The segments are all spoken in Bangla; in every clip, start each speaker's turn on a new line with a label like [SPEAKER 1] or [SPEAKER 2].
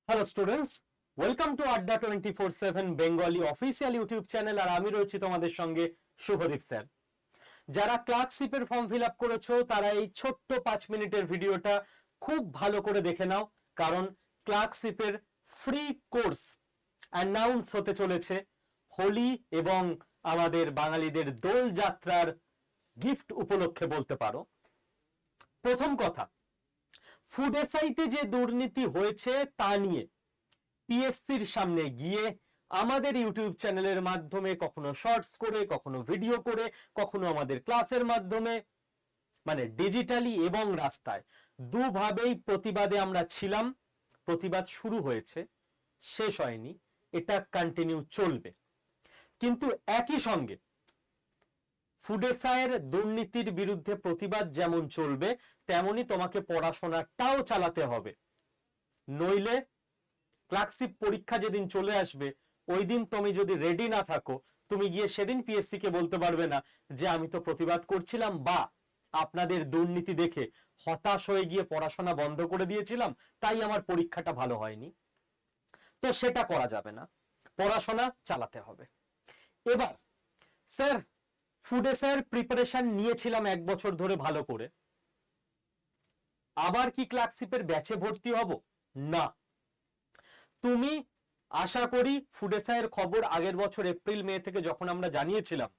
[SPEAKER 1] হ্যালো স্টুডেন্টস, ওয়েলকাম টু আড্ডা 24/7 বেঙ্গলি অফিসিয়াল ইউটিউব চ্যানেল। আর আমি রয়েছি তোমাদের সঙ্গে শুভদীপ স্যার। যারা ক্লার্কশিপের ফর্ম ফিল আপ করেছো তারা এই ছোট্ট 5 মিনিটের ভিডিওটা খুব ভালো করে দেখে নাও, কারণ ক্লার্কশিপের ফ্রি কোর্স অ্যানাউন্স হতে চলেছে হোলি এবং আমাদের বাঙালিদের দোল যাত্রার গিফট উপলক্ষে বলতে পারো। প্রথম কথা, ফুড এসআইতে যে দুর্নীতি হয়েছে তা নিয়ে পিএসসির সামনে গিয়ে আমাদের ইউটিউব চ্যানেলের মাধ্যমে, কখনো শর্টস করে, কখনো ভিডিও করে, কখনো আমাদের ক্লাসের মাধ্যমে, মানে ডিজিটালি এবং রাস্তায়, দুভাবেই প্রতিবাদে আমরা ছিলাম। প্রতিবাদ শুরু হয়েছে, শেষ হয়নি, এটা কন্টিনিউ চলবে। কিন্তু একই সঙ্গে ফুডেসায়ের দুর্নীতির বিরুদ্ধে প্রতিবাদ যেমন চলবে, তেমনি তোমাকে পড়াশোনাটাও চালাতে হবে। নইলে ক্লার্কশিপ পরীক্ষা যেদিন চলে আসবে, ওই দিন তুমি যদি রেডি না থাকো, তুমি গিয়ে সেদিন পিএসসি কে বলতে পারবে না যে আমি তো প্রতিবাদ করছিলাম, বা আপনাদের দুর্নীতি দেখে হতাশ হয়ে গিয়ে পড়াশোনা বন্ধ করে দিয়েছিলাম, তাই আমার পরীক্ষাটা ভালো হয়নি। তো সেটা করা যাবে না, পড়াশোনা চালাতে হবে। এবার স্যার, ফুড এসআইয়ের প্রিপারেশন নিয়েছিলাম 1 বছর ধরে ভালো করে, আবার কি ক্লার্কশিপের ব্যাচে ভর্তি হব? না। তুমি, আশা করি ফুড এসআইয়ের খবর আগের বছর এপ্রিল মে থেকে যখন আমরা জানিয়েছিলাম,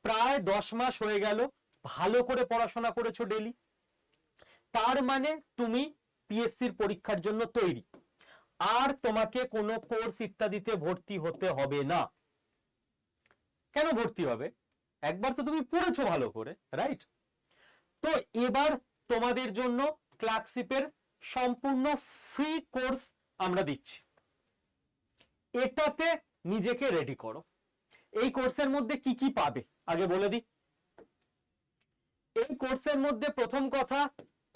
[SPEAKER 1] প্রায় 10 মাস হয়ে গেল, ভালো করে পড়াশোনা করেছো ডেলি। তার মানে তুমি পিএসসির পরীক্ষার জন্য তৈরি, আর তোমাকে কোনো কোর্স ইত্যাদিতে ভর্তি হতে হবে না। কেন ভর্তি হবে? একবার তো তুমি পড়েছো ভালো করে, রাইট? তো এবার তোমাদের জন্য ক্লার্কশিপের সম্পূর্ণ ফ্রি কোর্স আমরা দিচ্ছি, এটাতে নিজেকে রেডি করো। এই কোর্সের মধ্যে কি কি পাবে আগে বলে দিই। এই কোর্সের মধ্যে প্রথম কথা,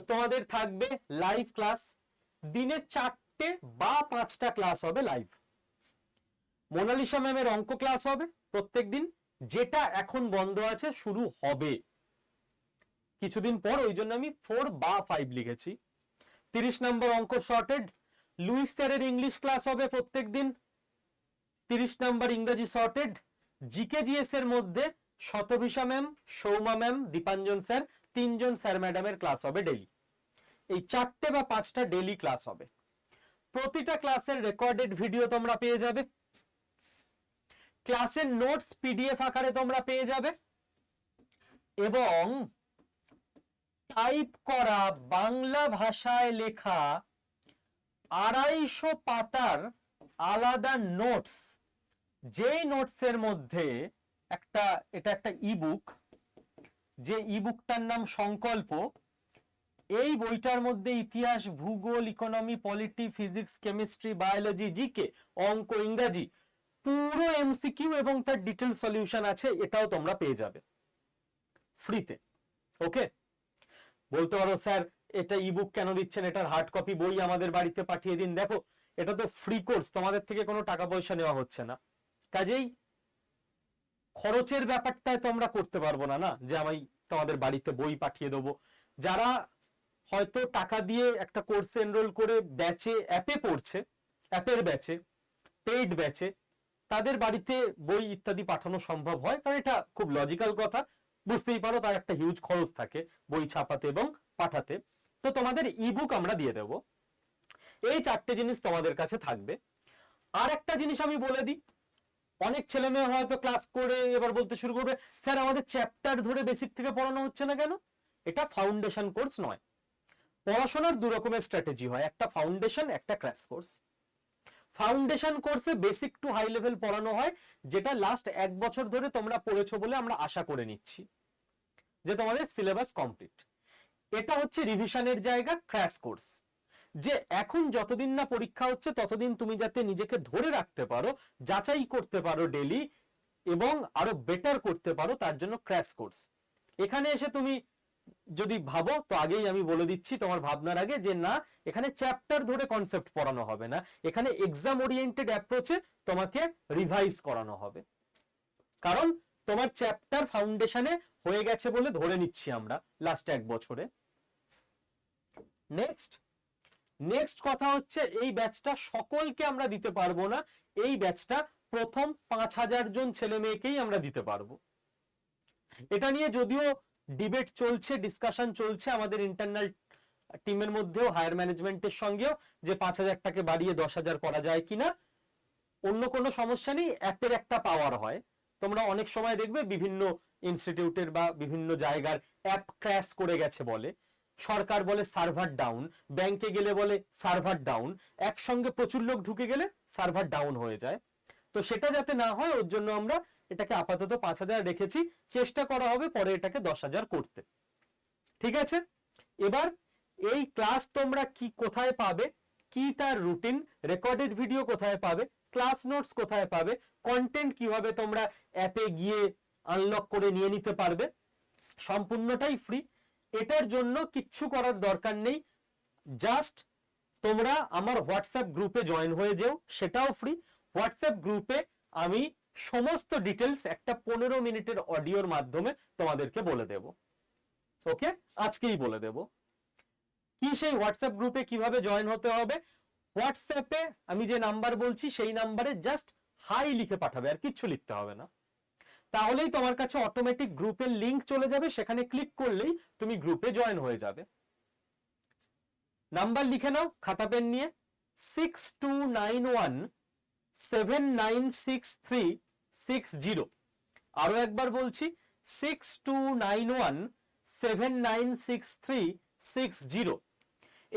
[SPEAKER 1] তোমাদের থাকবে লাইভ ক্লাস। দিনে 4টে বা 5টা ক্লাস হবে লাইভ। মোনালিসা ম্যামের অঙ্ক ক্লাস হবে প্রত্যেক দিন, যেটা এখন বন্ধ আছে, শুরু হবে কিছুদিন পর, ওই জন্য আমি 4 বা 5 লিখেছি। 30 নম্বর অঙ্ক শর্টেড। লুইস স্যারের ইংলিশ ক্লাস হবে প্রত্যেক দিন, 30 নম্বর ইংরেজি শর্টেড। জিকে জিএস এর মধ্যে Shatabhisha ma'am, Souma ma'am, Dipanjan sir, 3জন স্যার ম্যাডামের ক্লাস হবে ডেলি। এই 4টে বা 5টা ডেলি ক্লাস হবে। প্রতিটা ক্লাসের রেকর্ডেড ভিডিও তোমরা পেয়ে যাবে, ক্লাসের নোটস পিডিএফ আকারে তোমরা পেয়ে যাবে, এবং টাইপ করা বাংলা ভাষায় লেখা 250 পাতার আলাদা নোটস। যেই নোটসের মধ্যে এটা একটা ইবুক, যে ইবুকটার নাম সংকল্প। এই বইটার মধ্যে ইতিহাস, ভূগোল, economy, polity, physics, chemistry, biology, GK, অঙ্ক, ইংরাজি, পুরো এমসিকিউ এবং তার ডিটেল সলিউশন আছে। এটাও তোমরা পেয়ে যাবে ফ্রিতে। ওকে, বলতে পারো স্যার এটা ইবুক কেন দিচ্ছেন, এটার হার্ড কপি বই আমাদের বাড়িতে পাঠিয়ে দিন। দেখো, এটা তো ফ্রি কোর্স, তোমাদের থেকে কোনো টাকা পয়সা নেওয়া হচ্ছে না, কাজেই খরচের ব্যাপারটায় তোমরা করতে পারবো না, না যে আমি তোমাদের বাড়িতে বই পাঠিয়ে দেবো। যারা হয়তো টাকা দিয়ে একটা কোর্সে এনরোল করে ব্যাচে, অ্যাপে পড়ছে, অ্যাপের ব্যাচে, পেইড ব্যাচে, তাদের বাড়িতে বই ইত্যাদি পাঠানো সম্ভব হয়, কারণ এটা খুব লজিক্যাল কথা, বুঝতেই পারো তার একটা হিউজ খরচ থাকে বই ছাপাতে এবং পাঠাতে। তো তোমাদের ইবুক আমরা দিয়ে দেব। এই 4টে জিনিস তোমাদের কাছে থাকবে। আর একটা জিনিস আমি বলে দিই, অনেক ছেলে মেয়ে হয়তো ক্লাস করে এবার বলতে শুরু করবে, স্যার আমাদের চ্যাপ্টার ধরে বেসিক থেকে পড়ানো হচ্ছে না কেন? এটা ফাউন্ডেশন কোর্স নয়। পড়াশোনার 2 রকমের স্ট্র্যাটেজি হয়, একটা ফাউন্ডেশন, একটা ক্র্যাশ কোর্স। ফাউন্ডেশন কোর্সে বেসিক টু হাই লেভেল পড়ানো হয়, যেটা লাস্ট 1 বছর ধরে তোমরা পড়েছো বলে আমরা আশা করে নিচ্ছি যে তোমাদের সিলেবাস কমপ্লিট। এটা হচ্ছে রিভিশনের জায়গা, ক্র্যাশ কোর্স। যে এখন যতদিন না পরীক্ষা হচ্ছে ততদিন তুমি যাতে নিজেকে ধরে রাখতে পারো, যাচাই করতে পারো ডেলি, এবং আরো বেটার করতে পারো, তার জন্য ক্র্যাশ কোর্স। এখানে এসে তুমি যদি ভাবো, তো আগেই আমি বলে দিচ্ছি তোমার ভাবনার আগে, যে না এখানে চ্যাপ্টার ধরে কনসেপ্ট পড়ানো হবে না, এখানে এক্সাম ওরিয়েন্টেড অ্যাপ্রোচে তোমাকে রিভাইজ করানো হবে। কারণ তোমার চ্যাপ্টার ফাউন্ডেশনে হয়ে গেছে বলে ধরে নিচ্ছি আমরা লাস্ট 1 বছরে। নেক্সট, নেক্সট কথা হচ্ছে এই ব্যাচটা সকলকে আমরা দিতে পারবো না, এই ব্যাচটা প্রথম 5,000 জন ছেলে মেয়েকেই আমরা দিতে পারবো। এটা নিয়ে যদিও ডিবেট চলছে, ডিসকাশন চলছে আমাদের ইন্টারনাল টিমের মধ্যেও, হায়ার ম্যানেজমেন্টের সঙ্গেও, যে 5,000টাকে বাড়িয়ে 10,000 করা যায় কিনা। অন্য কোনো সমস্যা নেই, অ্যাপের একটা পাওয়ার হয়। তোমরা অনেক সময় দেখবে বিভিন্ন ইনস্টিটিউটের বা বিভিন্ন জায়গার অ্যাপ ক্র্যাশ করে গেছে বলে, সরকার বলে সার্ভার ডাউন, ব্যাংকে গেলে বলে সার্ভার ডাউন, একসঙ্গে প্রচুর লোক ঢুকে গেলে সার্ভার ডাউন হয়ে যায়। তো সেটা যাতে না হয় ওর জন্য আমরা এটাকে আপাতত 5,000 রেখেছি, চেষ্টা করা হবে পরে এটাকে 10,000 করতে। ঠিক আছে, এবার এই ক্লাস তোমরা কি কোথায় পাবে, কি তার রুটিন, রেকর্ডেড ভিডিও কোথায় পাবে, ক্লাস নোটস কোথায় পাবে, কন্টেন্ট কিভাবে তোমরা অ্যাপে গিয়ে আনলক করে নিয়ে নিতে পারবে, সম্পূর্ণটাই ফ্রি। এটার জন্য কিচ্ছু করার দরকার নেই, জাস্ট তোমরা আমার হোয়াটসঅ্যাপ গ্রুপে জয়েন হয়ে যাও, সেটাও ফ্রি। হোয়াটসঅ্যাপ গ্রুপে আমি সমস্ত ডিটেলস একটা 15 মিনিটের অডিওর মাধ্যমে তোমাদেরকে বলে দেব। ওকে, আজকেই বলে দেব কি সেই হোয়াটসঅ্যাপ গ্রুপে কিভাবে জয়েন হতে হবে। হোয়াটসঅ্যাপে আমি যে নাম্বার বলছি সেই নাম্বারে জাস্ট হাই লিখে পাঠাবে, আর কিচ্ছু লিখতে হবে না, তাহলেই তোমার কাছে অটোমেটিক গ্রুপের লিংক চলে যাবে, সেখানে ক্লিক করলেই তুমি গ্রুপে জয়েন হয়ে যাবে। নাম্বার লিখে নাও খাতা পেন নিয়ে, 6291796360। আরো একবার বলছি, 6291796360।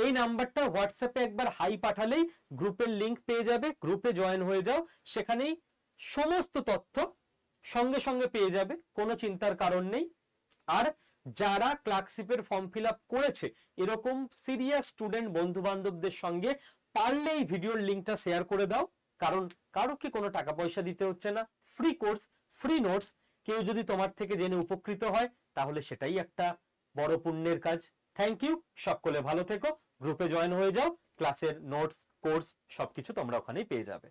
[SPEAKER 1] এই নাম্বারটা হোয়াটসঅ্যাপে একবার হাই পাঠালেই গ্রুপের লিংক পেয়ে যাবে, গ্রুপে জয়েন হয়ে যাও, সেখানেই সমস্ত তথ্য সঙ্গে সঙ্গে পেয়ে যাবে, কোনো চিন্তার কারণ নেই। আর যারা ক্লার্কশিপের ফর্ম ফিল আপ করেছে এরকম সিরিয়াস স্টুডেন্ট বন্ধু বান্ধবদের সঙ্গে পারলে এই ভিডিওর লিঙ্কটা শেয়ার করে দাও, কারণ কারোকে কোনো টাকা পয়সা দিতে হচ্ছে না, ফ্রি কোর্স, ফ্রি নোটস। কেউ যদি তোমার থেকে জেনে উপকৃত হয় তাহলে সেটাই একটা বড় পুণ্যের কাজ। থ্যাংক ইউ, সকলে ভালো থেকো, গ্রুপে জয়েন হয়ে যাও, ক্লাসের নোটস, কোর্স সবকিছু তোমরা ওখানেই পেয়ে যাবে।